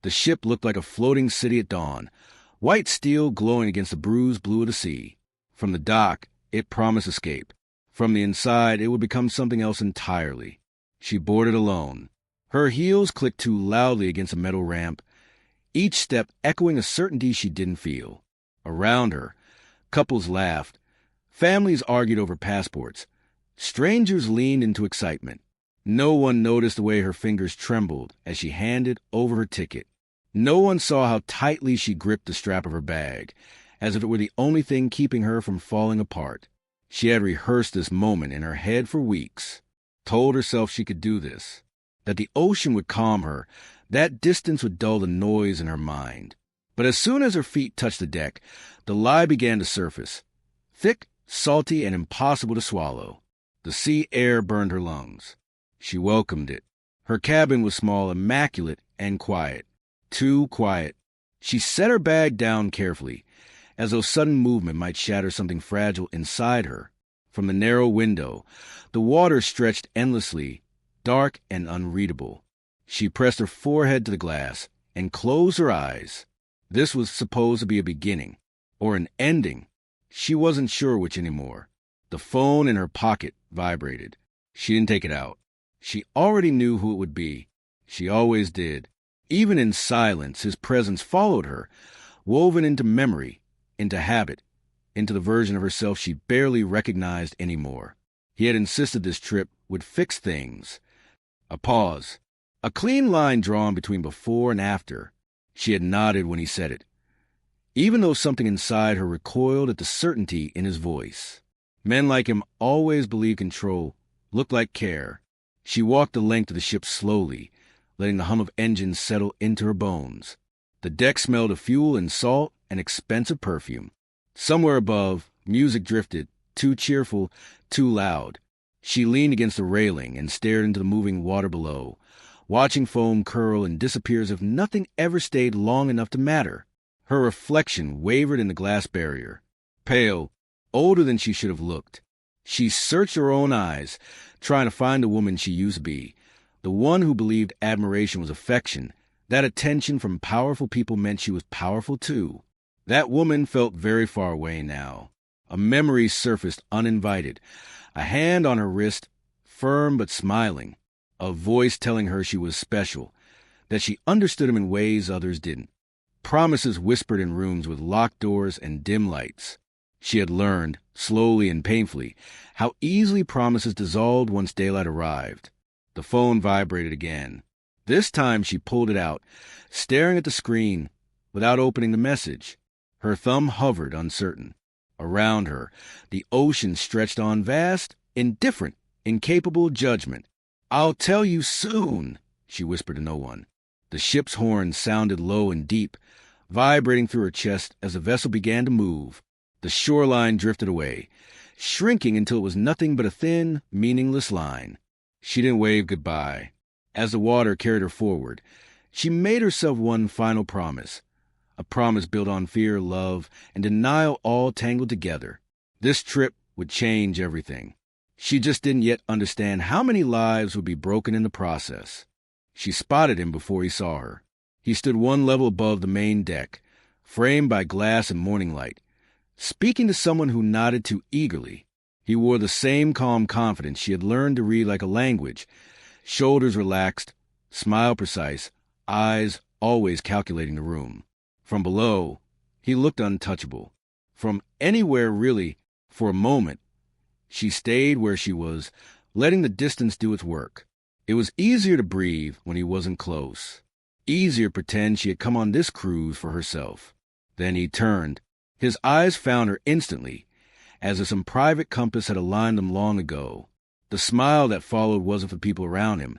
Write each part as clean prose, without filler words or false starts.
The ship looked like a floating city at dawn, white steel glowing against the bruised blue of the sea. From the dock, it promised escape. From the inside, it would become something else entirely. She boarded alone. Her heels clicked too loudly against a metal ramp, each step echoing a certainty she didn't feel. Around her, couples laughed. Families argued over passports. Strangers leaned into excitement. No one noticed the way her fingers trembled as she handed over her ticket. No one saw how tightly she gripped the strap of her bag, as if it were the only thing keeping her from falling apart. She had rehearsed this moment in her head for weeks, told herself she could do this, that the ocean would calm her, that distance would dull the noise in her mind. But as soon as her feet touched the deck, the lie began to surface. Thick, salty, and impossible to swallow. The sea air burned her lungs. She welcomed it. Her cabin was small, immaculate, and quiet. Too quiet. She set her bag down carefully, as though sudden movement might shatter something fragile inside her. From the narrow window, the water stretched endlessly, dark and unreadable. She pressed her forehead to the glass and closed her eyes. This was supposed to be a beginning, or an ending. She wasn't sure which anymore. The phone in her pocket vibrated. She didn't take it out. She already knew who it would be. She always did. Even in silence, his presence followed her, woven into memory, into habit, into the version of herself she barely recognized anymore. He had insisted this trip would fix things. A pause. A clean line drawn between before and after. She had nodded when he said it, even though something inside her recoiled at the certainty in his voice. Men like him always believed control looked like care. She walked the length of the ship slowly, letting the hum of engines settle into her bones. The deck smelled of fuel and salt and expensive perfume. Somewhere above, music drifted, too cheerful, too loud. She leaned against the railing and stared into the moving water below, watching foam curl and disappear as if nothing ever stayed long enough to matter. Her reflection wavered in the glass barrier. Pale, older than she should have looked. She searched her own eyes, trying to find the woman she used to be, the one who believed admiration was affection, that attention from powerful people meant she was powerful too. That woman felt very far away now. A memory surfaced uninvited, a hand on her wrist, firm but smiling, a voice telling her she was special, that she understood him in ways others didn't. Promises whispered in rooms with locked doors and dim lights. She had learned, slowly and painfully, how easily promises dissolved once daylight arrived. The phone vibrated again. This time she pulled it out, staring at the screen, without opening the message. Her thumb hovered, uncertain. Around her, the ocean stretched on vast, indifferent, incapable of judgment. "I'll tell you soon," she whispered to no one. The ship's horn sounded low and deep, vibrating through her chest as the vessel began to move. The shoreline drifted away, shrinking until it was nothing but a thin, meaningless line. She didn't wave goodbye. As the water carried her forward, she made herself one final promise, a promise built on fear, love, and denial all tangled together. This trip would change everything. She just didn't yet understand how many lives would be broken in the process. She spotted him before he saw her. He stood one level above the main deck, framed by glass and morning light, speaking to someone who nodded too eagerly. He wore the same calm confidence she had learned to read like a language, shoulders relaxed, smile precise, eyes always calculating the room. From below, he looked untouchable. From anywhere, really, for a moment, she stayed where she was, letting the distance do its work. It was easier to breathe when he wasn't close. Easier to pretend she had come on this cruise for herself. Then he turned. His eyes found her instantly, as if some private compass had aligned them long ago. The smile that followed wasn't for people around him.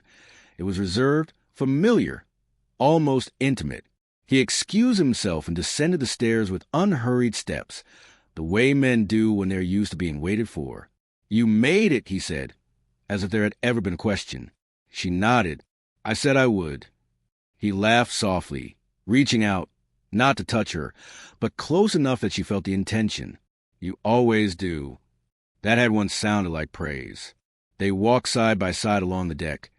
It was reserved, familiar, almost intimate. He excused himself and descended the stairs with unhurried steps, the way men do when they're used to being waited for. "You made it," he said, as if there had ever been a question. She nodded. "I said I would." He laughed softly, reaching out, not to touch her, but close enough that she felt the intention. "You always do." That had once sounded like praise. They walked side by side along the deck,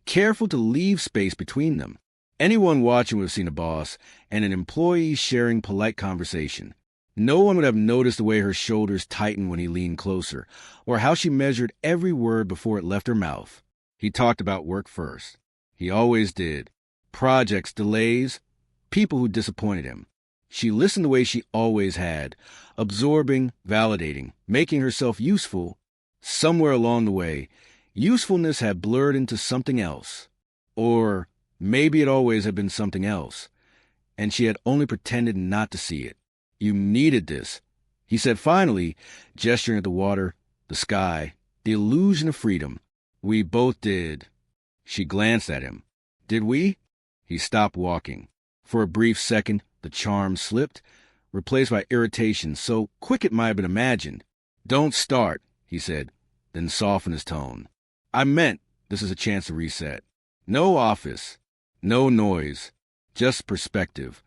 careful to leave space between them. Anyone watching would have seen a boss and an employee sharing polite conversation. No one would have noticed the way her shoulders tightened when he leaned closer, or how she measured every word before it left her mouth. He talked about work first. He always did. Projects, delays, people who disappointed him. She listened the way she always had, absorbing, validating, making herself useful. Somewhere along the way, usefulness had blurred into something else. Or maybe it always had been something else, and she had only pretended not to see it. You needed this, he said finally, gesturing at the water, the sky, the illusion of freedom. We both did. She glanced at him. Did we? He stopped walking. For a brief second, the charm slipped, replaced by irritation, so quick it might have been imagined. Don't start, he said, then softened his tone. I meant this is a chance to reset. No office, no noise, just perspective.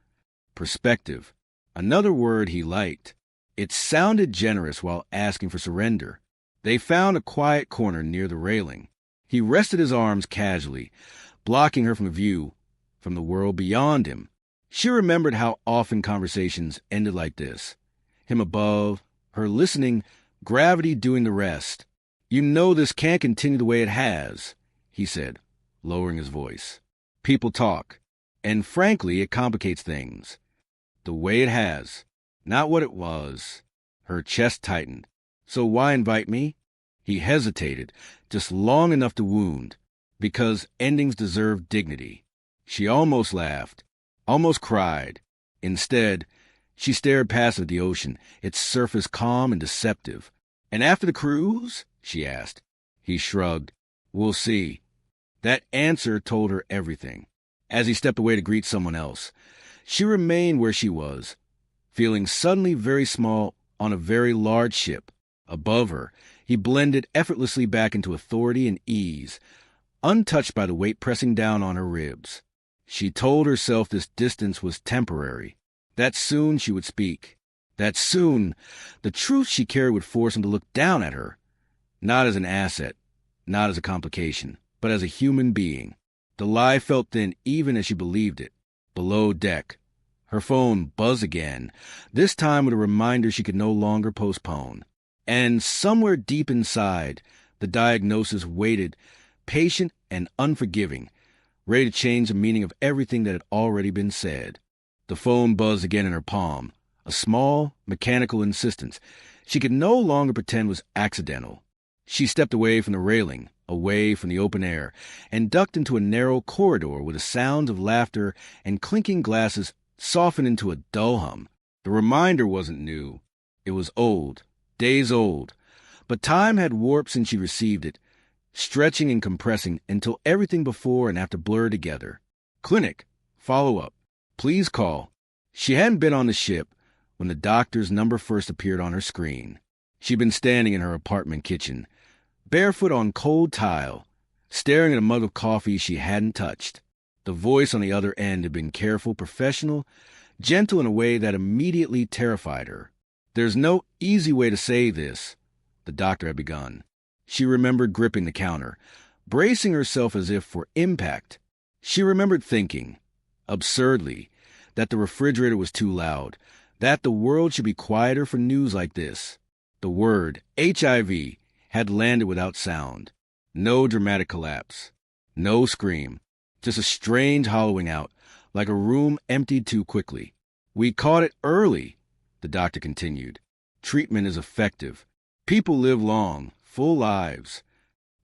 Perspective. Another word he liked. It sounded generous while asking for surrender. They found a quiet corner near the railing. He rested his arms casually, blocking her from view, from the world beyond him. She remembered how often conversations ended like this. Him above, her listening, gravity doing the rest. You know this can't continue the way it has, he said, lowering his voice. People talk, and frankly, it complicates things. The way it has, not what it was. Her chest tightened. So why invite me? He hesitated, just long enough to wound, because endings deserve dignity. She almost laughed, almost cried. Instead, she stared past at the ocean, its surface calm and deceptive. And after the cruise? She asked. He shrugged. We'll see. That answer told her everything. As he stepped away to greet someone else, she remained where she was, feeling suddenly very small on a very large ship. Above her, he blended effortlessly back into authority and ease, untouched by the weight pressing down on her ribs. She told herself this distance was temporary, that soon she would speak, that soon the truth she carried would force him to look down at her, not as an asset, not as a complication, but as a human being. The lie felt thin even as she believed it. Below deck, her phone buzzed again, this time with a reminder she could no longer postpone. And somewhere deep inside, the diagnosis waited, patient and unforgiving, ready to change the meaning of everything that had already been said. The phone buzzed again in her palm, a small, mechanical insistence she could no longer pretend was accidental. She stepped away from the railing, away from the open air, and ducked into a narrow corridor where the sounds of laughter and clinking glasses softened into a dull hum. The reminder wasn't new. It was old, days old, but time had warped since she received it, stretching and compressing until everything before and after blurred together. Clinic, follow-up, please call. She hadn't been on the ship when the doctor's number first appeared on her screen. She'd been standing in her apartment kitchen, barefoot on cold tile, staring at a mug of coffee she hadn't touched. The voice on the other end had been careful, professional, gentle in a way that immediately terrified her. There's no easy way to say this, the doctor had begun. She remembered gripping the counter, bracing herself as if for impact. She remembered thinking, absurdly, that the refrigerator was too loud, that the world should be quieter for news like this. The word HIV had landed without sound. No dramatic collapse. No scream. Just a strange hollowing out, like a room emptied too quickly. We caught it early, the doctor continued. Treatment is effective. People live long, full lives.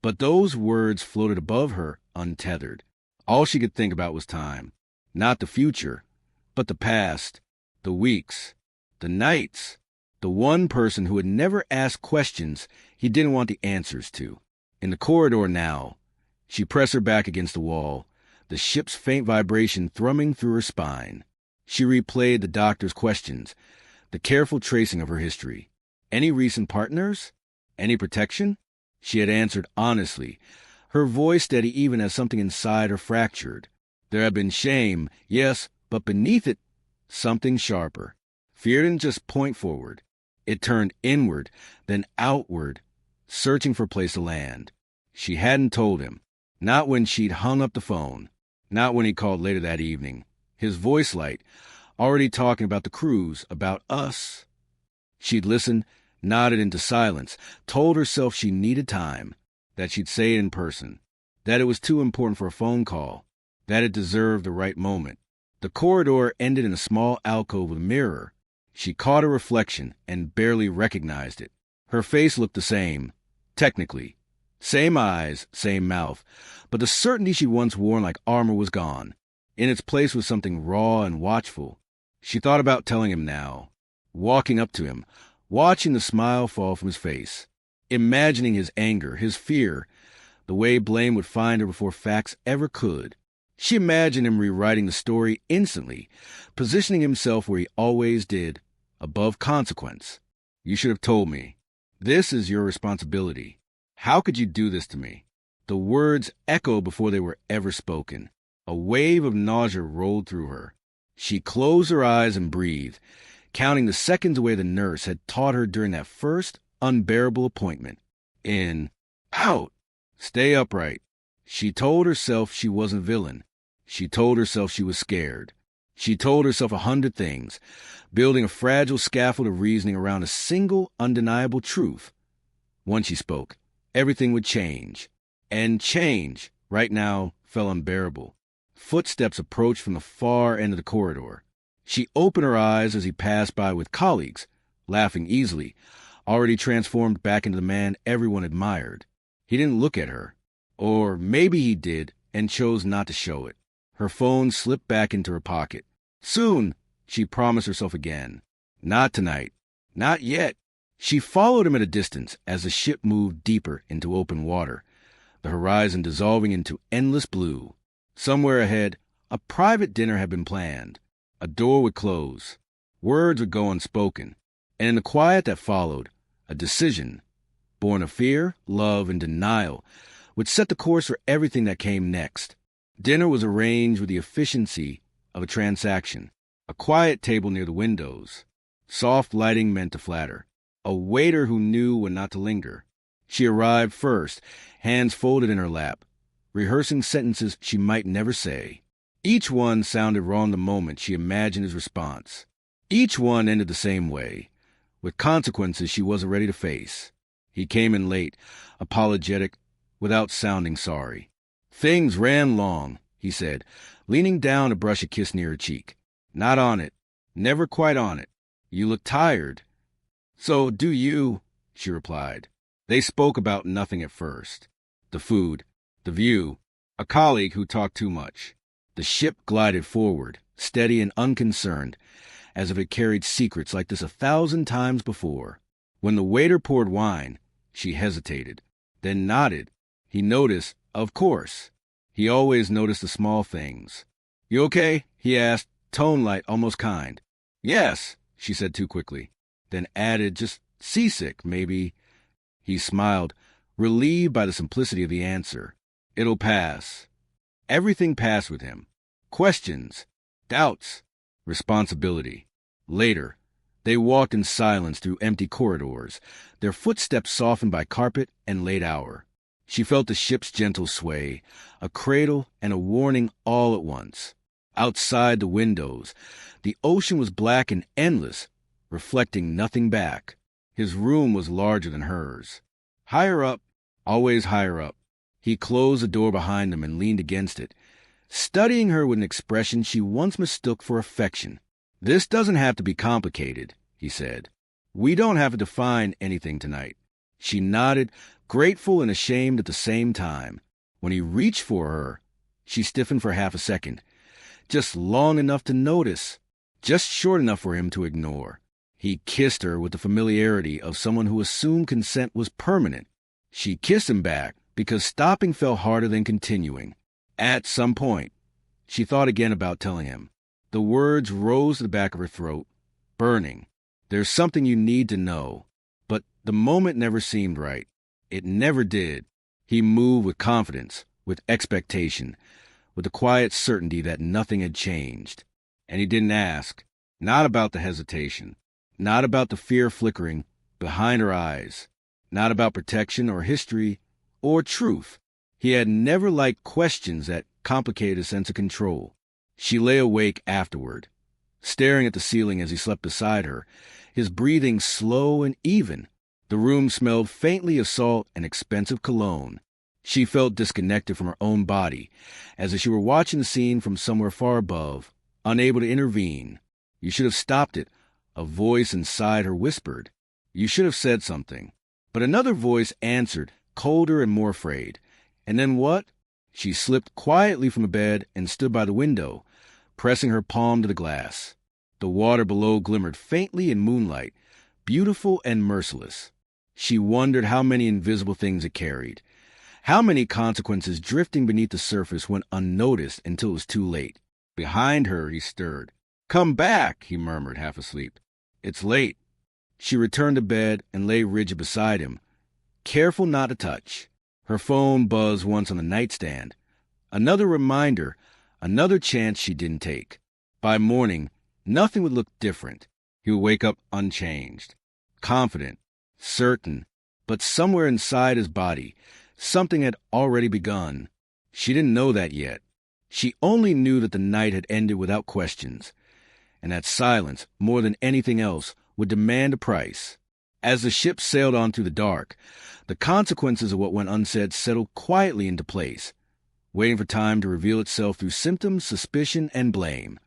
But those words floated above her, untethered. All she could think about was time. Not the future, but the past, the weeks, the nights. The one person who had never asked questions he didn't want the answers to. In the corridor now, she pressed her back against the wall, the ship's faint vibration thrumming through her spine. She replayed the doctor's questions, the careful tracing of her history. Any recent partners? Any protection? She had answered honestly, her voice steady even as something inside her fractured. There had been shame, yes, but beneath it, something sharper. Fear didn't just point forward. It turned inward, then outward, searching for a place to land. She hadn't told him, not when she'd hung up the phone, Not when he called later that evening. His voice light, already talking about the cruise, about us. She'd listened, nodded into silence, told herself she needed time, that she'd say it in person, that it was too important for a phone call, that it deserved the right moment. The corridor ended in a small alcove with a mirror. She caught a reflection and barely recognized it. Her face looked the same, technically. Same eyes, same mouth, but the certainty she'd once worn like armor was gone. In its place was something raw and watchful. She thought about telling him now, walking up to him, watching the smile fall from his face, imagining his anger, his fear, the way blame would find her before facts ever could. She imagined him rewriting the story instantly, positioning himself where he always did, above consequence. You should have told me. This is your responsibility. How could you do this to me? The words echoed before they were ever spoken. A wave of nausea rolled through her. She closed her eyes and breathed, counting the seconds away the nurse had taught her during that first unbearable appointment. In, out, stay upright. She told herself she wasn't a villain. She told herself she was scared. She told herself 100 things, building a fragile scaffold of reasoning around a single undeniable truth. Once she spoke, everything would change. And change, right now, felt unbearable. Footsteps approached from the far end of the corridor. She opened her eyes as he passed by with colleagues, laughing easily, already transformed back into the man everyone admired. He didn't look at her. Or maybe he did and chose not to show it. Her phone slipped back into her pocket. Soon, she promised herself again. Not tonight. Not yet. She followed him at a distance as the ship moved deeper into open water, the horizon dissolving into endless blue. Somewhere ahead, a private dinner had been planned. A door would close. Words would go unspoken. And in the quiet that followed, a decision, born of fear, love, and denial, would set the course for everything that came next. Dinner was arranged with the efficiency of a transaction. A quiet table near the windows. Soft lighting meant to flatter. A waiter who knew when not to linger. She arrived first, hands folded in her lap, rehearsing sentences she might never say. Each one sounded wrong the moment she imagined his response. Each one ended the same way, with consequences she wasn't ready to face. He came in late, apologetic, without sounding sorry. Things ran long, he said, leaning down to brush a kiss near her cheek. Not on it. Never quite on it. You look tired. So do you, she replied. They spoke about nothing at first. The food, the view, a colleague who talked too much. The ship glided forward, steady and unconcerned, as if it carried secrets like this 1,000 times before. When the waiter poured wine, she hesitated, then nodded. He noticed, of course. He always noticed the small things. You okay? He asked, tone light, almost kind. Yes, she said too quickly, then added, just seasick, maybe. He smiled, relieved by the simplicity of the answer. It'll pass. Everything passed with him. Questions, doubts, responsibility. Later, they walked in silence through empty corridors, their footsteps softened by carpet and late hour. She felt the ship's gentle sway, a cradle and a warning all at once. Outside the windows, the ocean was black and endless, reflecting nothing back. His room was larger than hers. Higher up, always higher up. He closed the door behind him and leaned against it, studying her with an expression she once mistook for affection. This doesn't have to be complicated, he said. We don't have to define anything tonight. She nodded, grateful and ashamed at the same time. When he reached for her, she stiffened for half a second, just long enough to notice, just short enough for him to ignore. He kissed her with the familiarity of someone who assumed consent was permanent. She kissed him back because stopping felt harder than continuing. At some point, she thought again about telling him. The words rose to the back of her throat, burning. There's something you need to know. But the moment never seemed right. It never did. He moved with confidence, with expectation, with the quiet certainty that nothing had changed. And he didn't ask. Not about the hesitation. Not about the fear flickering behind her eyes. Not about protection or history or truth. He had never liked questions that complicated a sense of control. She lay awake afterward, staring at the ceiling as he slept beside her, his breathing slow and even. The room smelled faintly of salt and expensive cologne. She felt disconnected from her own body, as if she were watching the scene from somewhere far above, unable to intervene. "You should have stopped it," a voice inside her whispered. "You should have said something." But another voice answered, colder and more afraid. "And then what?" She slipped quietly from the bed and stood by the window, pressing her palm to the glass. The water below glimmered faintly in moonlight, beautiful and merciless. She wondered how many invisible things it carried, how many consequences drifting beneath the surface went unnoticed until it was too late. Behind her, he stirred. "Come back," he murmured, half asleep. "It's late." She returned to bed and lay rigid beside him, careful not to touch. Her phone buzzed once on the nightstand. Another reminder, another chance she didn't take. By morning, nothing would look different. He would wake up unchanged, confident, certain, but somewhere inside his body, something had already begun. She didn't know that yet. She only knew that the night had ended without questions, and that silence, more than anything else, would demand a price. As the ship sailed on through the dark, the consequences of what went unsaid settled quietly into place, waiting for time to reveal itself through symptoms, suspicion, and blame.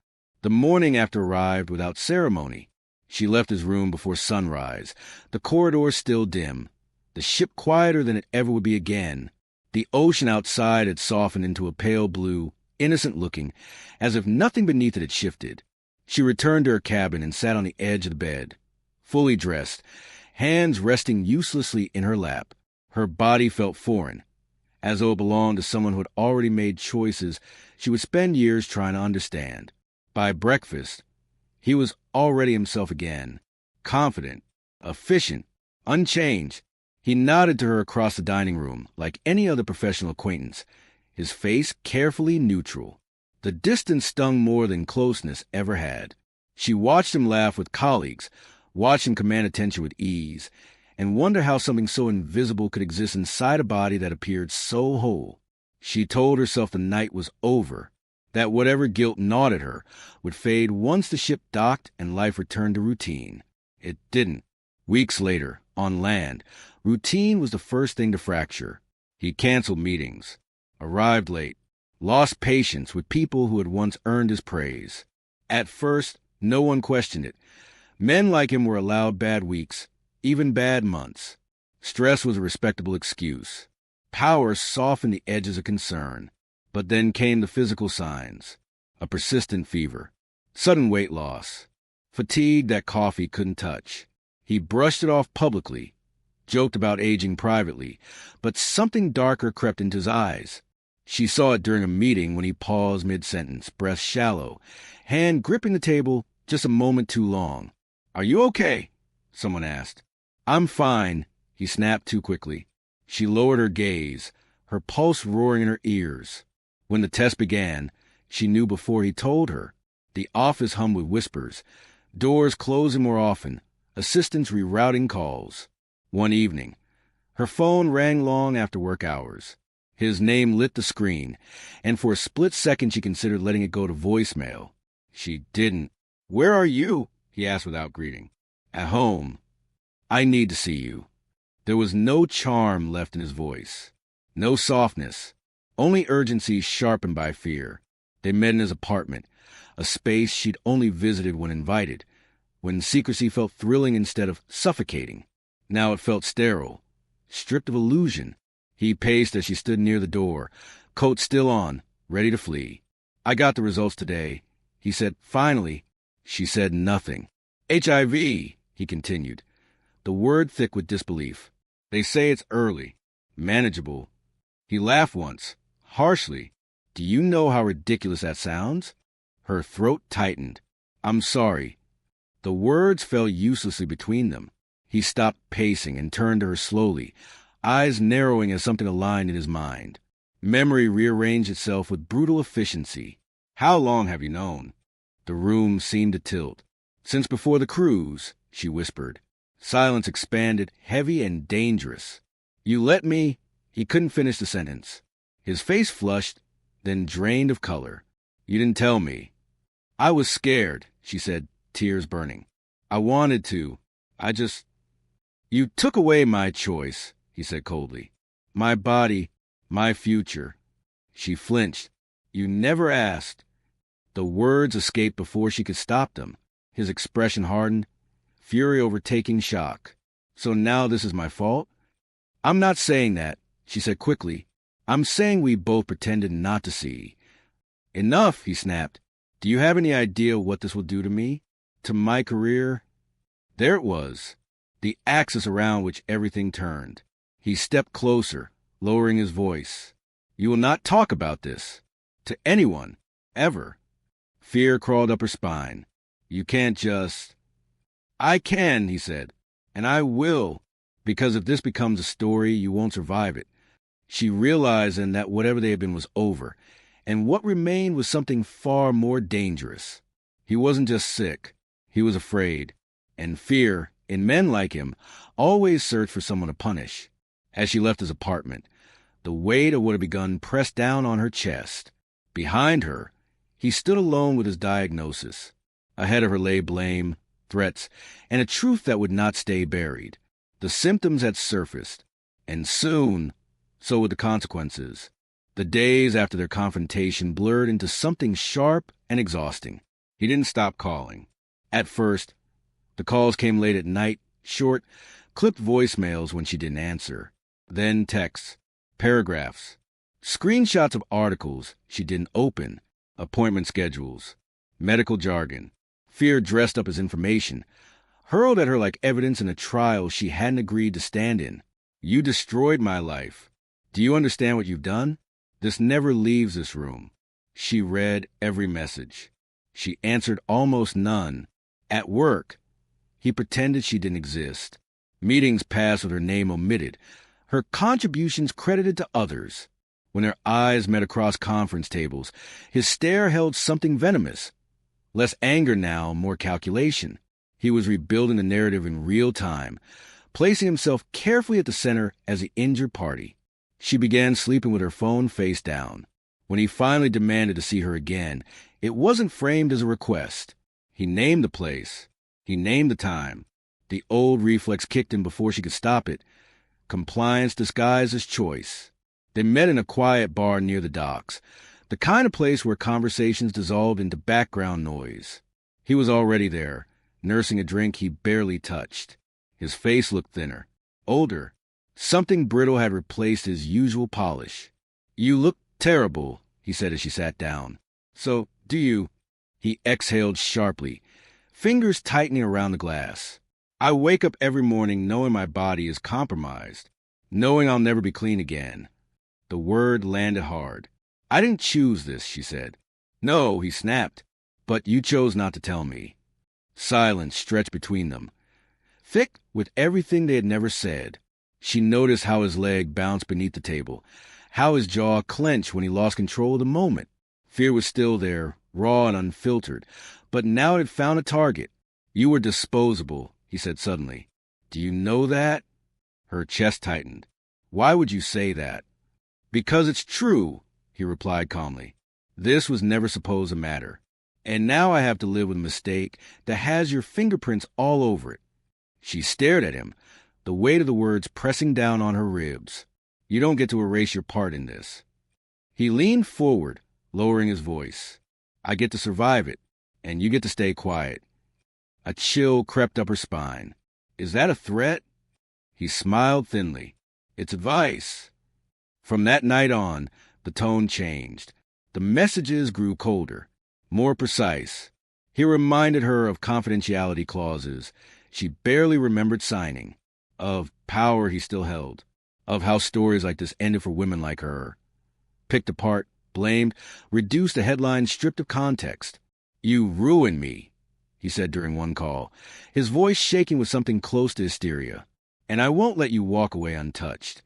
The morning after arrived without ceremony. She left his room before sunrise, the corridor still dim, the ship quieter than it ever would be again. The ocean outside had softened into a pale blue, innocent-looking, as if nothing beneath it had shifted. She returned to her cabin and sat on the edge of the bed, fully dressed, hands resting uselessly in her lap. Her body felt foreign, as though it belonged to someone who had already made choices she would spend years trying to understand. By breakfast, he was already himself again, confident, efficient, unchanged. He nodded to her across the dining room like any other professional acquaintance, his face carefully neutral. The distance stung more than closeness ever had. She watched him laugh with colleagues, watched him command attention with ease, and wonder how something so invisible could exist inside a body that appeared so whole. She told herself the night was over, that whatever guilt gnawed at her would fade once the ship docked and life returned to routine. It didn't. Weeks later, on land, routine was the first thing to fracture. He canceled meetings, arrived late, lost patience with people who had once earned his praise. At first, no one questioned it. Men like him were allowed bad weeks, even bad months. Stress was a respectable excuse. Power softened the edges of concern. But then came the physical signs. A persistent fever, sudden weight loss, fatigue that coffee couldn't touch. He brushed it off publicly, joked about aging privately, but something darker crept into his eyes. She saw it during a meeting when he paused mid-sentence, breath shallow, hand gripping the table just a moment too long. "Are you okay?" someone asked. "I'm fine," he snapped too quickly. She lowered her gaze, her pulse roaring in her ears. When the test began, she knew before he told her. The office hummed with whispers, doors closing more often, assistants rerouting calls. One evening, her phone rang long after work hours. His name lit the screen, and for a split second she considered letting it go to voicemail. She didn't. "Where are you?" he asked without greeting. "At home. I need to see you." There was no charm left in his voice, no softness, only urgency sharpened by fear. They met in his apartment, a space she'd only visited when invited, when secrecy felt thrilling instead of suffocating. Now it felt sterile, stripped of illusion. He paced as she stood near the door, coat still on, ready to flee. "I got the results today," he said finally. She said nothing. "HIV," he continued, the word thick with disbelief. "They say it's early, manageable." He laughed once, harshly. "Do you know how ridiculous that sounds?" Her throat tightened. "I'm sorry." The words fell uselessly between them. He stopped pacing and turned to her slowly, eyes narrowing as something aligned in his mind. Memory rearranged itself with brutal efficiency. "How long have you known?" The room seemed to tilt. "Since before the cruise," she whispered. Silence expanded, heavy and dangerous. "You let me—" He couldn't finish the sentence. His face flushed, then drained of color. "You didn't tell me." "I was scared," she said, tears burning. "I wanted to. You took away my choice," he said coldly. "My body, my future." She flinched. "You never asked." The words escaped before she could stop them. His expression hardened, fury overtaking shock. "So now this is my fault?" "I'm not saying that," she said quickly. "I'm saying we both pretended not to see." "Enough," he snapped. "Do you have any idea what this will do to me? To my career?" There it was, the axis around which everything turned. He stepped closer, lowering his voice. "You will not talk about this. To anyone. Ever." Fear crawled up her spine. "You can't just—" "I can," he said. "And I will. Because if this becomes a story, you won't survive it." She realized then that whatever they had been was over, and what remained was something far more dangerous. He wasn't just sick. He was afraid. And fear, in men like him, always searched for someone to punish. As she left his apartment, the weight of what had begun pressed down on her chest. Behind her, he stood alone with his diagnosis. Ahead of her lay blame, threats, and a truth that would not stay buried. The symptoms had surfaced, and soon, so would the consequences. The days after their confrontation blurred into something sharp and exhausting. He didn't stop calling. At first, the calls came late at night, short, clipped voicemails when she didn't answer. Then texts, paragraphs, screenshots of articles she didn't open, appointment schedules, medical jargon, fear dressed up as information, hurled at her like evidence in a trial she hadn't agreed to stand in. "You destroyed my life. Do you understand what you've done? This never leaves this room." She read every message. She answered almost none. At work, he pretended she didn't exist. Meetings passed with her name omitted, her contributions credited to others. When their eyes met across conference tables, his stare held something venomous. Less anger now, more calculation. He was rebuilding the narrative in real time, placing himself carefully at the center as the injured party. She began sleeping with her phone face down. When he finally demanded to see her again, it wasn't framed as a request. He named the place. He named the time. The old reflex kicked in before she could stop it. Compliance disguised as choice. They met in a quiet bar near the docks, the kind of place where conversations dissolved into background noise. He was already there, nursing a drink he barely touched. His face looked thinner, older. Something brittle had replaced his usual polish. "You look terrible," he said as she sat down. "So, do you—" He exhaled sharply, fingers tightening around the glass. "I wake up every morning knowing my body is compromised, knowing I'll never be clean again." The word landed hard. "I didn't choose this," she said. "No," he snapped. "But you chose not to tell me." Silence stretched between them, thick with everything they had never said. She noticed how his leg bounced beneath the table, how his jaw clenched when he lost control of the moment. Fear was still there, raw and unfiltered, but now it had found a target. "You were disposable," he said suddenly. "Do you know that?" Her chest tightened. "Why would you say that?" "Because it's true," he replied calmly. "This was never supposed to matter. And now I have to live with a mistake that has your fingerprints all over it." She stared at him, the weight of the words pressing down on her ribs. "You don't get to erase your part in this." He leaned forward, lowering his voice. "I get to survive it, and you get to stay quiet." A chill crept up her spine. "Is that a threat?" He smiled thinly. "It's advice." From that night on, the tone changed. The messages grew colder, more precise. He reminded her of confidentiality clauses she barely remembered signing, of power he still held, of how stories like this ended for women like her. Picked apart, blamed, reduced to headlines stripped of context. "You ruined me," he said during one call, his voice shaking with something close to hysteria. "And I won't let you walk away untouched."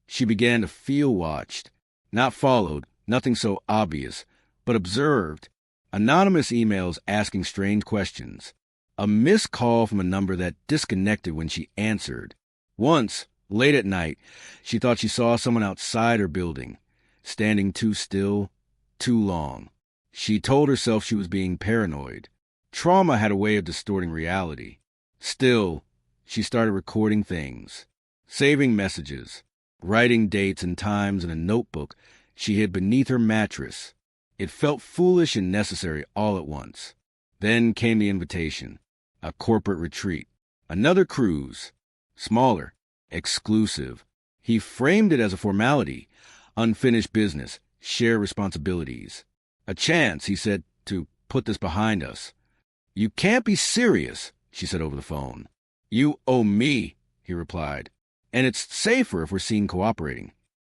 She began to feel watched, not followed, nothing so obvious, but observed. Anonymous emails asking strange questions. A missed call from a number that disconnected when she answered. Once, late at night, she thought she saw someone outside her building, standing too still, too long. She told herself she was being paranoid. Trauma had a way of distorting reality. Still, she started recording things, saving messages, writing dates and times in a notebook she hid beneath her mattress. It felt foolish and necessary all at once. Then came the invitation, a corporate retreat, another cruise, smaller, exclusive. He framed it as a formality, unfinished business, shared responsibilities. A chance, he said, to put this behind us. "You can't be serious," she said over the phone. "You owe me," he replied. "And it's safer if we're seen cooperating."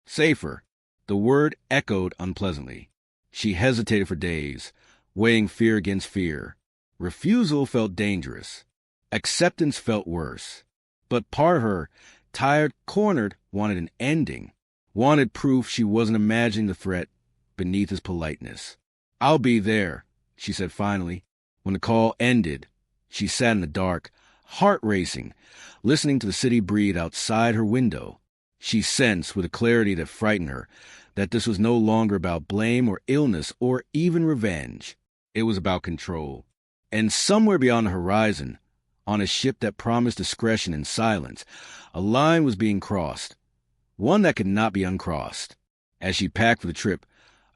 Safer. The word echoed unpleasantly. She hesitated for days, weighing fear against fear. Refusal felt dangerous. Acceptance felt worse. But part of her, tired, cornered, wanted an ending, wanted proof she wasn't imagining the threat beneath his politeness. "I'll be there," she said finally. When the call ended, she sat in the dark, heart racing, listening to the city breathe outside her window. She sensed, with a clarity that frightened her, that this was no longer about blame or illness or even revenge. It was about control. And somewhere beyond the horizon, on a ship that promised discretion and silence, a line was being crossed, one that could not be uncrossed. As she packed for the trip,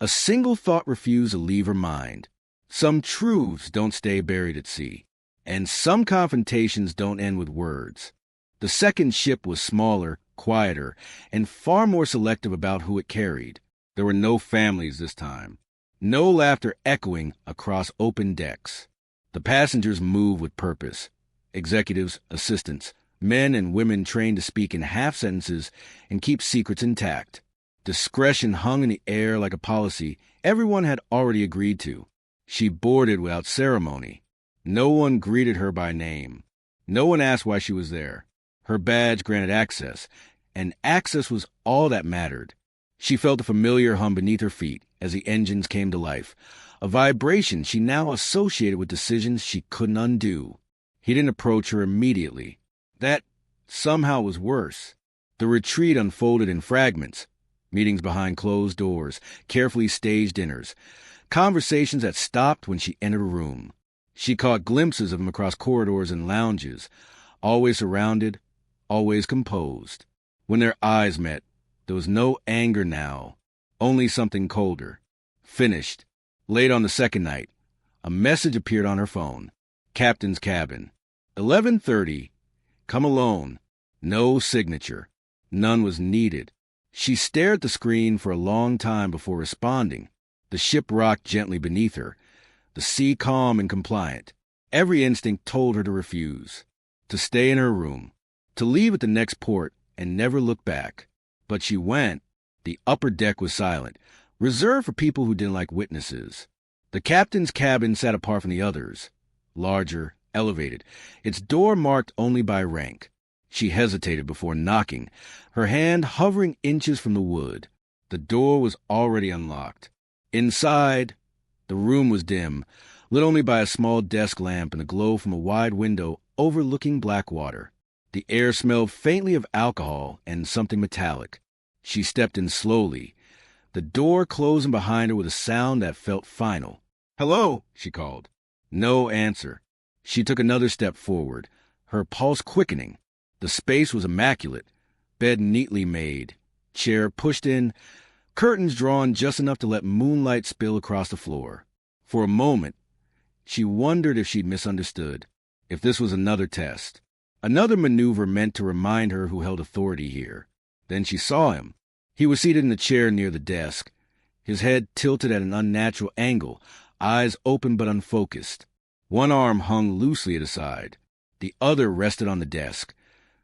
a single thought refused to leave her mind. Some truths don't stay buried at sea, and some confrontations don't end with words. The second ship was smaller, quieter, and far more selective about who it carried. There were no families this time, no laughter echoing across open decks. The passengers moved with purpose. Executives, assistants, men and women trained to speak in half sentences and keep secrets intact. Discretion hung in the air like a policy everyone had already agreed to. She boarded without ceremony. No one greeted her by name. No one asked why she was there. Her badge granted access, and access was all that mattered. She felt a familiar hum beneath her feet as the engines came to life, a vibration she now associated with decisions she couldn't undo. He didn't approach her immediately. That somehow was worse. The retreat unfolded in fragments. Meetings behind closed doors, carefully staged dinners, conversations that stopped when she entered a room. She caught glimpses of him across corridors and lounges, always surrounded, always composed. When their eyes met, there was no anger now, only something colder. Finished. Late on the second night, a message appeared on her phone. Captain's cabin. 11:30. Come alone. No signature. None was needed. She stared at the screen for a long time before responding. The ship rocked gently beneath her, the sea calm and compliant. Every instinct told her to refuse, to stay in her room, to leave at the next port and never look back. But she went. The upper deck was silent, reserved for people who didn't like witnesses. The captain's cabin sat apart from the others, larger, elevated, its door marked only by rank. She hesitated before knocking, her hand hovering inches from the wood. The door was already unlocked. Inside, the room was dim, lit only by a small desk lamp and the glow from a wide window overlooking Blackwater. The air smelled faintly of alcohol and something metallic. She stepped in slowly, the door closing behind her with a sound that felt final. "Hello," she called. No answer. She took another step forward, her pulse quickening. The space was immaculate, bed neatly made, chair pushed in, curtains drawn just enough to let moonlight spill across the floor. For a moment, she wondered if she'd misunderstood, if this was another test, another maneuver meant to remind her who held authority here. Then she saw him. He was seated in the chair near the desk, his head tilted at an unnatural angle, eyes open but unfocused. One arm hung loosely at his side. The other rested on the desk.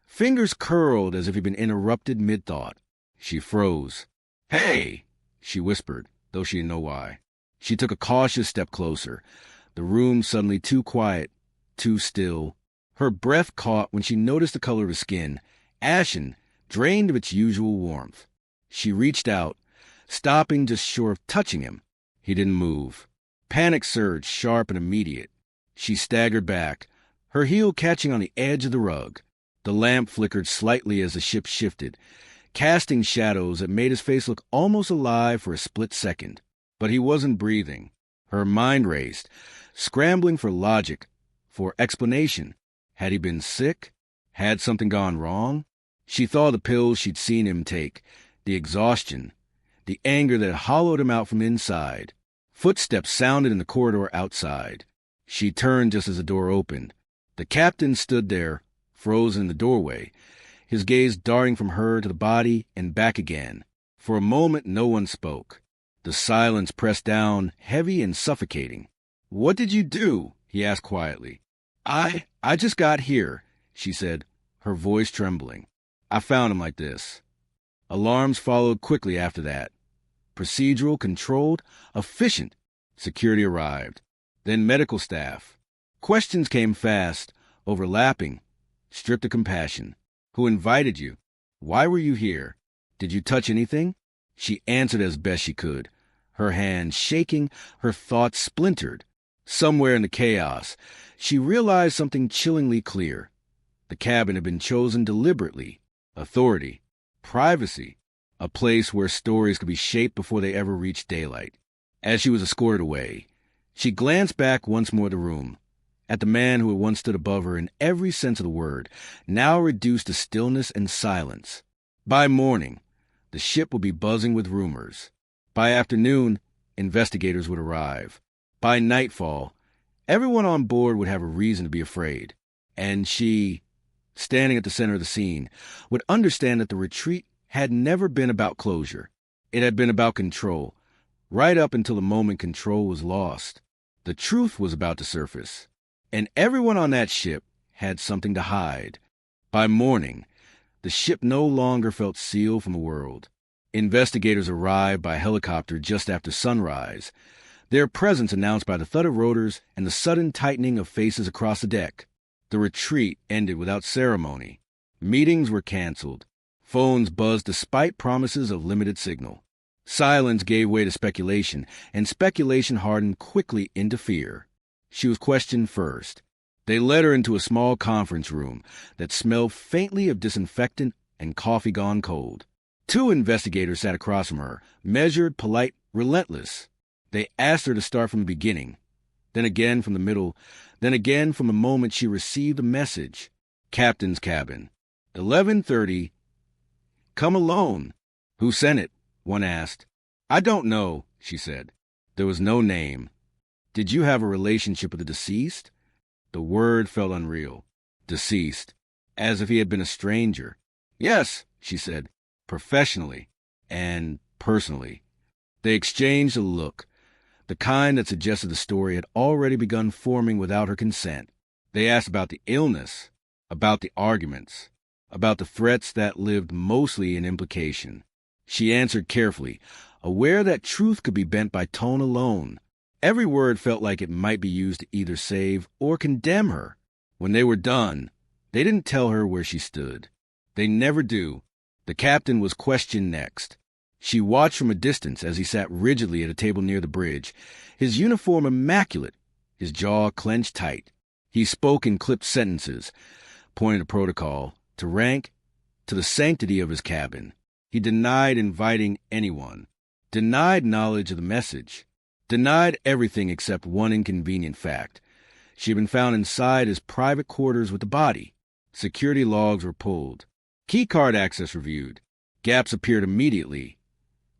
Fingers curled as if he'd been interrupted mid-thought. She froze. "Hey!" she whispered, though she didn't know why. She took a cautious step closer. The room suddenly too quiet, too still. Her breath caught when she noticed the color of his skin, ashen, drained of its usual warmth. She reached out, stopping just short of touching him. He didn't move. Panic surged, sharp and immediate. She staggered back, her heel catching on the edge of the rug. The lamp flickered slightly as the ship shifted, casting shadows that made his face look almost alive for a split second. But he wasn't breathing. Her mind raced, scrambling for logic, for explanation. Had he been sick? Had something gone wrong? She thought of the pills she'd seen him take, the exhaustion, the anger that had hollowed him out from inside. Footsteps sounded in the corridor outside. She turned just as the door opened. The captain stood there, frozen in the doorway, his gaze darting from her to the body and back again. For a moment, no one spoke. The silence pressed down, heavy and suffocating. "What did you do?" he asked quietly. I just got here," she said, her voice trembling. "I found him like this." Alarms followed quickly after that. Procedural, controlled, efficient. Security arrived. Then medical staff. Questions came fast, overlapping, stripped of compassion. "Who invited you? Why were you here? Did you touch anything?" She answered as best she could, her hands shaking, her thoughts splintered. Somewhere in the chaos, she realized something chillingly clear. The cabin had been chosen deliberately. Authority, privacy, a place where stories could be shaped before they ever reached daylight. As she was escorted away, she glanced back once more at the room, at the man who had once stood above her in every sense of the word, now reduced to stillness and silence. By morning, the ship would be buzzing with rumors. By afternoon, investigators would arrive. By nightfall, everyone on board would have a reason to be afraid. And she, standing at the center of the scene, would understand that the retreat had never been about closure. It had been about control, right up until the moment control was lost. The truth was about to surface, and everyone on that ship had something to hide. By morning, the ship no longer felt sealed from the world. Investigators arrived by helicopter just after sunrise, their presence announced by the thud of rotors and the sudden tightening of faces across the deck. The retreat ended without ceremony. Meetings were canceled. Phones buzzed despite promises of limited signal. Silence gave way to speculation, and speculation hardened quickly into fear. She was questioned first. They led her into a small conference room that smelled faintly of disinfectant and coffee gone cold. 2 investigators sat across from her, measured, polite, relentless. They asked her to start from the beginning, then again from the middle, then again from the moment she received the message. Captain's cabin. 11:30. "Come alone." "Who sent it?" one asked. "I don't know," she said. There was no name. "Did you have a relationship with the deceased?" The word felt unreal. Deceased. As if he had been a stranger. "Yes," she said, professionally and personally. They exchanged a look, the kind that suggested the story had already begun forming without her consent. They asked about the illness, about the arguments, about the threats that lived mostly in implication. She answered carefully, aware that truth could be bent by tone alone. Every word felt like it might be used to either save or condemn her. When they were done, they didn't tell her where she stood. They never do. The captain was questioned next. She watched from a distance as he sat rigidly at a table near the bridge, his uniform immaculate, his jaw clenched tight. He spoke in clipped sentences, pointing to protocol, to rank, to the sanctity of his cabin. He denied inviting anyone, denied knowledge of the message, denied everything except one inconvenient fact. She had been found inside his private quarters with the body. Security logs were pulled. Keycard access reviewed. Gaps appeared immediately.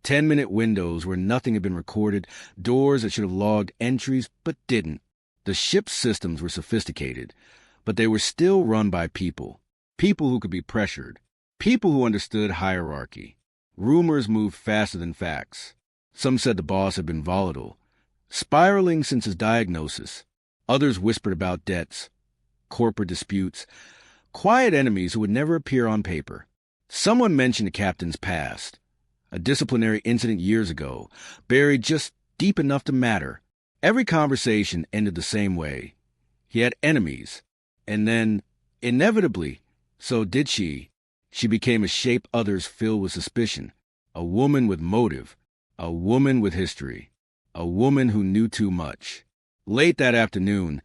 10-minute windows where nothing had been recorded, doors that should have logged entries but didn't. The ship's systems were sophisticated, but they were still run by people. People who could be pressured. People who understood hierarchy. Rumors moved faster than facts. Some said the boss had been volatile, spiraling since his diagnosis. Others whispered about debts, corporate disputes, quiet enemies who would never appear on paper. Someone mentioned the captain's past. A disciplinary incident years ago, buried just deep enough to matter. Every conversation ended the same way. He had enemies. And then, inevitably, so did she. She became a shape others filled with suspicion. A woman with motive. A woman with history. A woman who knew too much. Late that afternoon,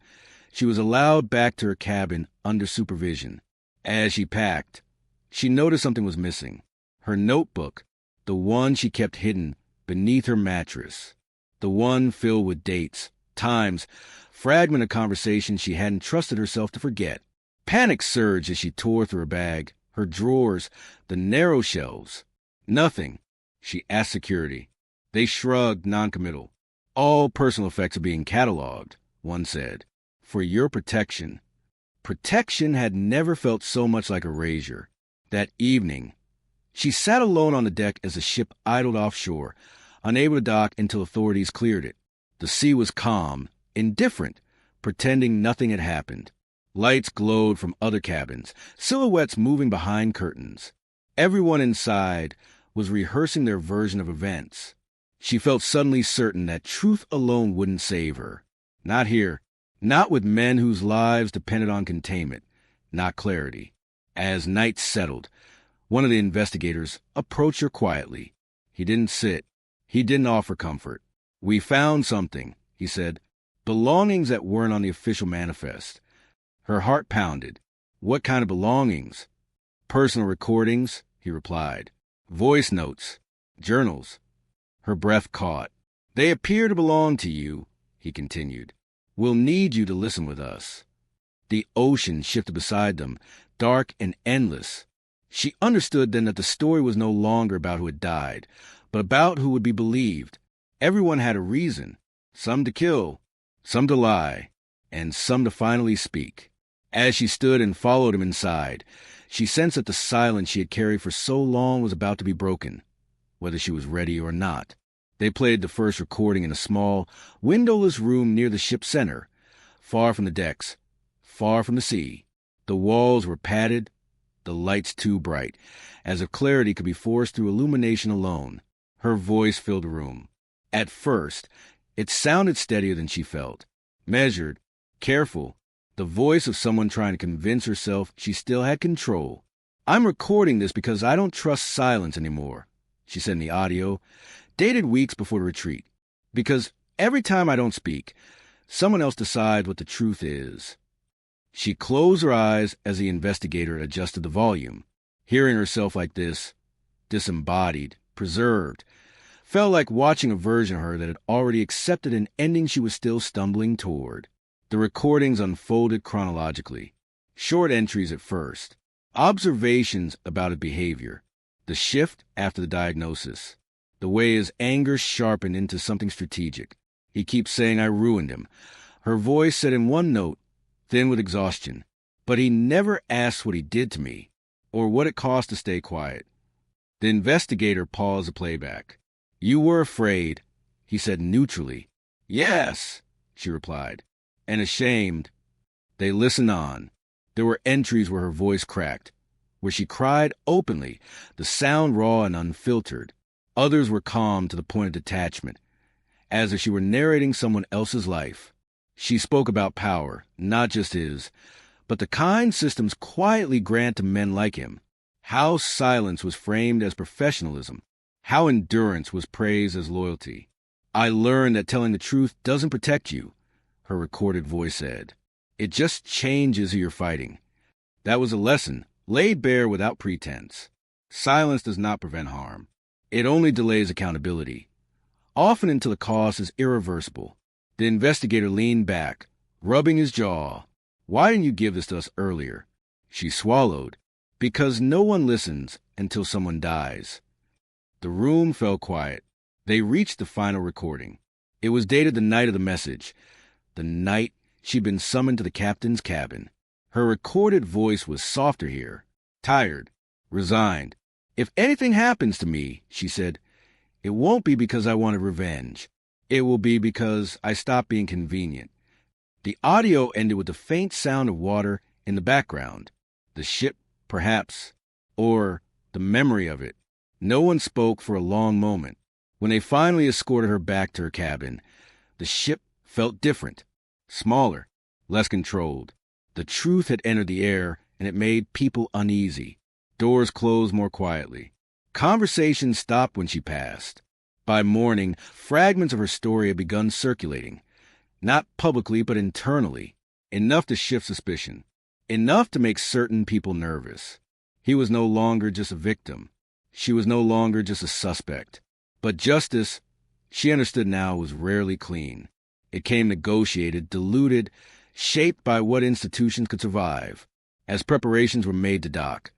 she was allowed back to her cabin under supervision. As she packed, she noticed something was missing. Her notebook, the one she kept hidden beneath her mattress. The one filled with dates, times, fragment of conversation she hadn't trusted herself to forget. Panic surged as she tore through her bag, her drawers, the narrow shelves. Nothing. She asked security. They shrugged, noncommittal. All personal effects are being cataloged, one said. For your protection. Protection had never felt so much like erasure. That evening, she sat alone on the deck as the ship idled offshore, unable to dock until authorities cleared it. The sea was calm, indifferent, pretending nothing had happened. Lights glowed from other cabins, silhouettes moving behind curtains. Everyone inside was rehearsing their version of events. She felt suddenly certain that truth alone wouldn't save her. Not here. Not with men whose lives depended on containment, not clarity. As night settled, one of the investigators approached her quietly. He didn't sit. He didn't offer comfort. "We found something," he said. "Belongings that weren't on the official manifest." Her heart pounded. "What kind of belongings?" "Personal recordings," he replied. "Voice notes. Journals." Her breath caught. "They appear to belong to you," he continued. "We'll need you to listen with us." The ocean shifted beside them, dark and endless. She understood then that the story was no longer about who had died, but about who would be believed. Everyone had a reason, some to kill, some to lie, and some to finally speak. As she stood and followed him inside, she sensed that the silence she had carried for so long was about to be broken, whether she was ready or not. They played the first recording in a small, windowless room near the ship's center, far from the decks, far from the sea. The walls were padded, the lights too bright, as if clarity could be forced through illumination alone. Her voice filled the room. At first, it sounded steadier than she felt, measured, careful, the voice of someone trying to convince herself she still had control. "I'm recording this because I don't trust silence anymore," she said in the audio, dated weeks before the retreat. "Because every time I don't speak, someone else decides what the truth is." She closed her eyes as the investigator adjusted the volume. Hearing herself like this, disembodied, preserved, felt like watching a version of her that had already accepted an ending she was still stumbling toward. The recordings unfolded chronologically. Short entries at first. Observations about his behavior. The shift after the diagnosis. The way his anger sharpened into something strategic. He keeps saying I ruined him. Her voice said in one note, thin with exhaustion. But he never asked what he did to me, or what it cost to stay quiet. The investigator paused the playback. "You were afraid," he said neutrally. "Yes," she replied. And ashamed, they listened on. There were entries where her voice cracked, where she cried openly, the sound raw and unfiltered. Others were calm to the point of detachment, as if she were narrating someone else's life. She spoke about power, not just his, but the kind systems quietly grant to men like him. How silence was framed as professionalism. How endurance was praised as loyalty. "I learned that telling the truth doesn't protect you," her recorded voice said. "It just changes who you're fighting." That was a lesson, laid bare without pretense. Silence does not prevent harm. It only delays accountability, often until the cost is irreversible. The investigator leaned back, rubbing his jaw. "Why didn't you give this to us earlier?" She swallowed. "Because no one listens until someone dies." The room fell quiet. They reached the final recording. It was dated the night of the message, the night she'd been summoned to the captain's cabin. Her recorded voice was softer here, tired, resigned. "If anything happens to me," she said, "it won't be because I wanted revenge. It will be because I stopped being convenient." The audio ended with the faint sound of water in the background. The ship, perhaps, or the memory of it. No one spoke for a long moment. When they finally escorted her back to her cabin, the ship felt different, smaller, less controlled. The truth had entered the air, and it made people uneasy. Doors closed more quietly. Conversation stopped when she passed. By morning, fragments of her story had begun circulating, not publicly but internally, enough to shift suspicion, enough to make certain people nervous. He was no longer just a victim. She was no longer just a suspect. But justice, She understood now it was rarely clean. It came negotiated, diluted, shaped by what institutions could survive. As preparations were made to dock,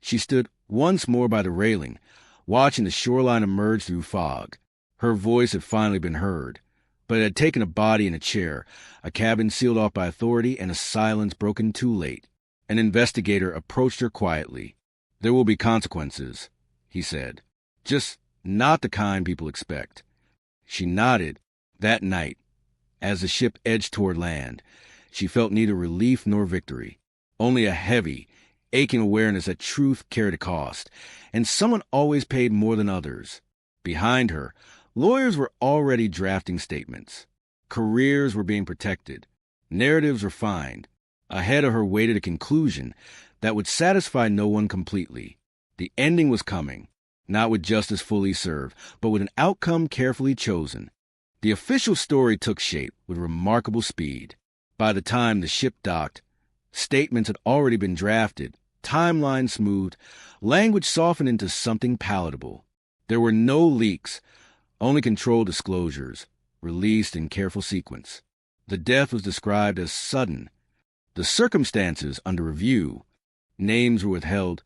she stood once more by the railing, watching the shoreline emerge through fog. Her voice had finally been heard, but it had taken a body in a chair, a cabin sealed off by authority, and a silence broken too late. An investigator approached her quietly. "There will be consequences," he said. "Just not the kind people expect." She nodded. That night, as the ship edged toward land, she felt neither relief nor victory, only a heavy, aching awareness that truth carried a cost, and someone always paid more than others. Behind her, lawyers were already drafting statements. Careers were being protected. Narratives refined. Ahead of her waited a conclusion that would satisfy no one completely. The ending was coming, not with justice fully served, but with an outcome carefully chosen. The official story took shape with remarkable speed. By the time the ship docked, statements had already been drafted, timelines smoothed, language softened into something palatable. There were no leaks, only controlled disclosures, released in careful sequence. The death was described as sudden. The circumstances under review, names were withheld,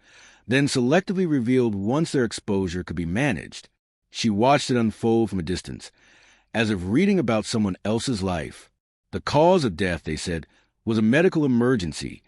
then selectively revealed once their exposure could be managed. She watched it unfold from a distance, as if reading about someone else's life. The cause of death, they said, was a medical emergency,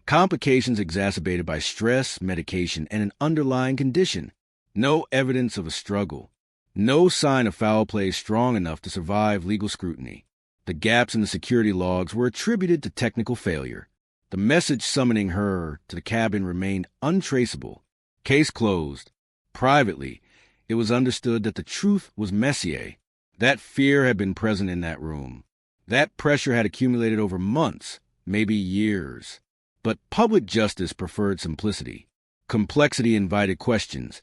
complications exacerbated by stress, medication, and an underlying condition. No evidence of a struggle. No sign of foul play strong enough to survive legal scrutiny. The gaps in the security logs were attributed to technical failure. The message summoning her to the cabin remained untraceable. Case closed. Privately, it was understood that the truth was Messier. That fear had been present in that room. That pressure had accumulated over months, maybe years. But public justice preferred simplicity. Complexity invited questions,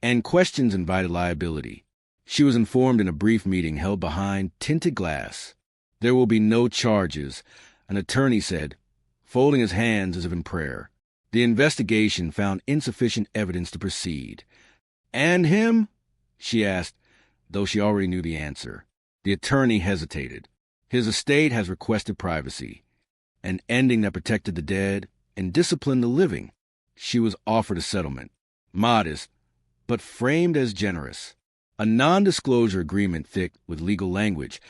and questions invited liability. She was informed in a brief meeting held behind tinted glass. "There will be no charges," an attorney said, folding his hands as if in prayer. The investigation found insufficient evidence to proceed. "And him?" she asked, though she already knew the answer. The attorney hesitated. "His estate has requested privacy, an ending that protected the dead and disciplined the living." She was offered a settlement, modest, but framed as generous. A non-disclosure agreement thick with legal language,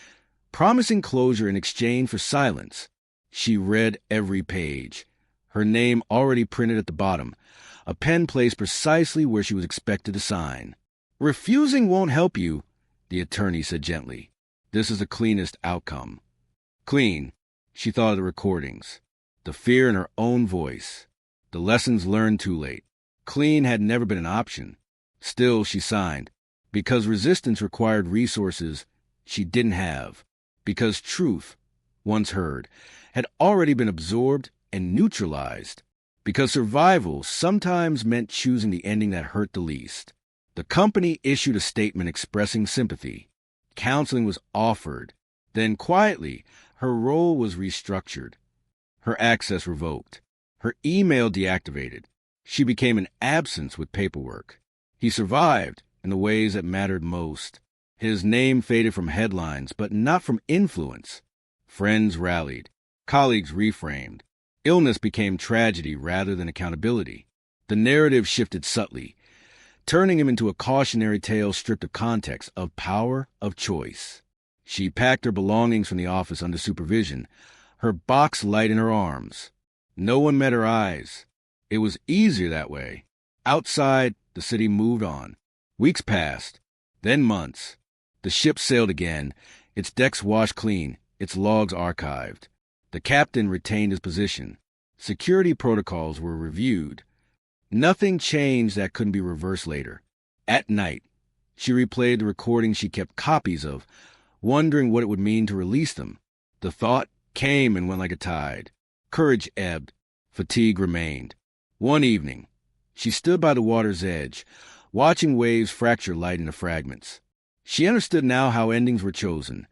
promising closure in exchange for silence. She read every page, her name already printed at the bottom, a pen placed precisely where she was expected to sign. "Refusing won't help you," the attorney said gently. "This is the cleanest outcome." Clean. She thought of the recordings, the fear in her own voice, the lessons learned too late. Clean had never been an option. Still, she signed, because resistance required resources she didn't have, because truth, once heard, had already been absorbed and neutralized, because survival sometimes meant choosing the ending that hurt the least. The company issued a statement expressing sympathy. Counseling was offered. Then, quietly, her role was restructured. Her access revoked. Her email deactivated. She became an absence with paperwork. He survived in the ways that mattered most. His name faded from headlines, but not from influence. Friends rallied. Colleagues reframed. Illness became tragedy rather than accountability. The narrative shifted subtly, turning him into a cautionary tale stripped of context, of power, of choice. She packed her belongings from the office under supervision, her box light in her arms. No one met her eyes. It was easier that way. Outside, the city moved on. Weeks passed, then months. The ship sailed again, its decks washed clean, its logs archived. The captain retained his position. Security protocols were reviewed. Nothing changed that couldn't be reversed later. At night, she replayed the recordings she kept copies of, wondering what it would mean to release them. The thought came and went like a tide. Courage ebbed. Fatigue remained. One evening, she stood by the water's edge, watching waves fracture light into fragments. She understood now how endings were chosen,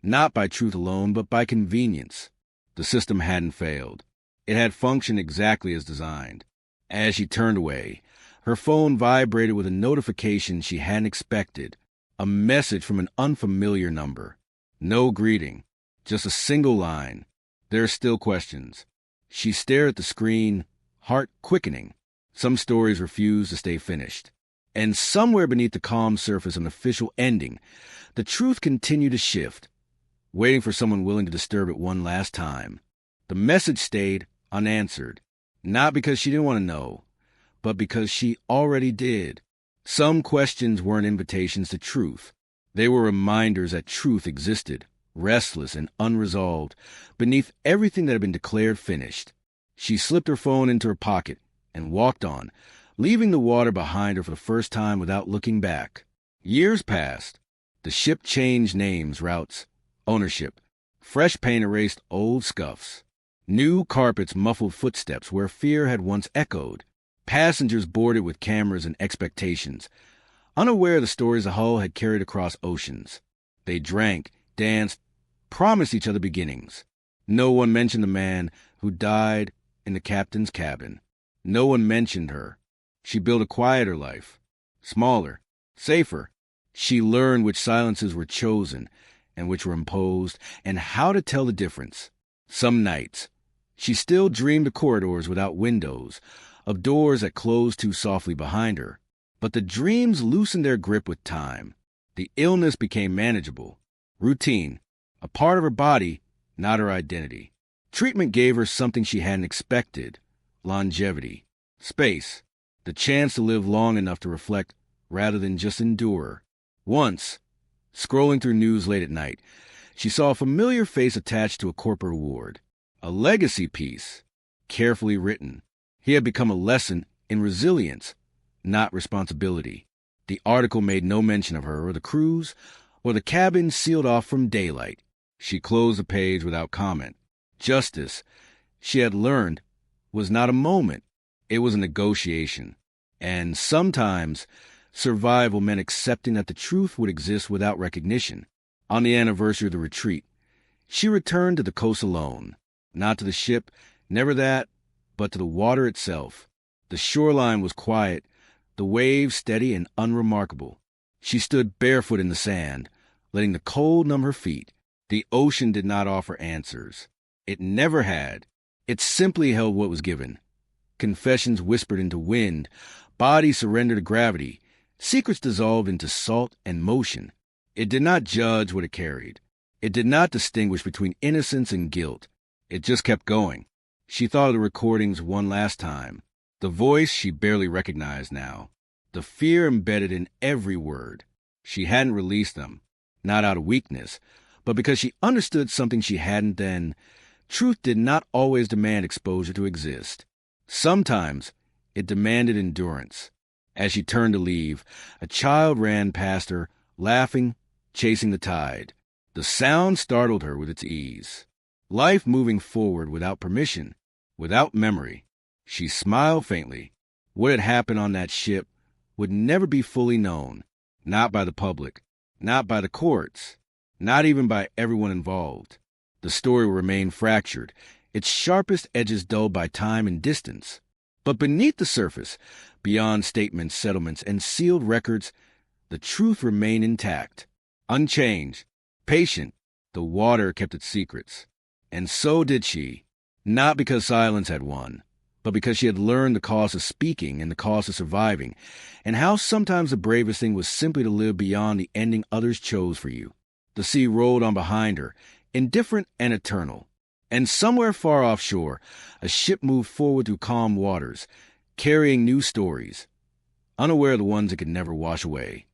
not by truth alone, but by convenience. The system hadn't failed. It had functioned exactly as designed. As she turned away, her phone vibrated with a notification she hadn't expected. A message from an unfamiliar number. No greeting, just a single line. There are still questions. She stared at the screen, heart quickening. Some stories refused to stay finished. And somewhere beneath the calm surface of an official ending, the truth continued to shift, waiting for someone willing to disturb it one last time. The message stayed unanswered, not because she didn't want to know, but because she already did. Some questions weren't invitations to truth. They were reminders that truth existed, restless and unresolved, beneath everything that had been declared finished. She slipped her phone into her pocket and walked on, leaving the water behind her for the first time without looking back. Years passed. The ship changed names, routes, ownership. Fresh paint erased old scuffs. New carpets muffled footsteps where fear had once echoed. Passengers boarded with cameras and expectations, unaware of the stories the hull had carried across oceans. They drank, danced, promised each other beginnings. No one mentioned the man who died in the captain's cabin. No one mentioned her. She built a quieter life, smaller, safer. She learned which silences were chosen and which were imposed, and how to tell the difference. Some nights, she still dreamed of corridors without windows, of doors that closed too softly behind her. But the dreams loosened their grip with time. The illness became manageable, routine, a part of her body, not her identity. Treatment gave her something she hadn't expected: longevity, space, the chance to live long enough to reflect rather than just endure. Once, scrolling through news late at night, she saw a familiar face attached to a corporate award. A legacy piece, carefully written. He had become a lesson in resilience, not responsibility. The article made no mention of her or the cruise or the cabin sealed off from daylight. She closed the page without comment. Justice, she had learned, was not a moment. It was a negotiation. And sometimes survival meant accepting that the truth would exist without recognition. On the anniversary of the retreat, she returned to the coast alone. Not to the ship, never that, but to the water itself. The shoreline was quiet, the waves steady and unremarkable. She stood barefoot in the sand, letting the cold numb her feet. The ocean did not offer answers. It never had. It simply held what was given. Confessions whispered into wind, bodies surrendered to gravity, secrets dissolved into salt and motion. It did not judge what it carried. It did not distinguish between innocence and guilt. It just kept going. She thought of the recordings one last time. The voice she barely recognized now. The fear embedded in every word. She hadn't released them, not out of weakness, but because she understood something she hadn't then. Truth did not always demand exposure to exist. Sometimes it demanded endurance. As she turned to leave, a child ran past her, laughing, chasing the tide. The sound startled her with its ease. Life moving forward without permission, without memory. She smiled faintly. What had happened on that ship would never be fully known, not by the public, not by the courts, not even by everyone involved. The story will remain fractured, its sharpest edges dulled by time and distance. But beneath the surface, beyond statements, settlements, and sealed records, the truth remained intact, unchanged, patient. The water kept its secrets. And so did she, not because silence had won, but because she had learned the cost of speaking and the cost of surviving, and how sometimes the bravest thing was simply to live beyond the ending others chose for you. The sea rolled on behind her, indifferent and eternal. And somewhere far offshore, a ship moved forward through calm waters, carrying new stories, unaware of the ones it could never wash away.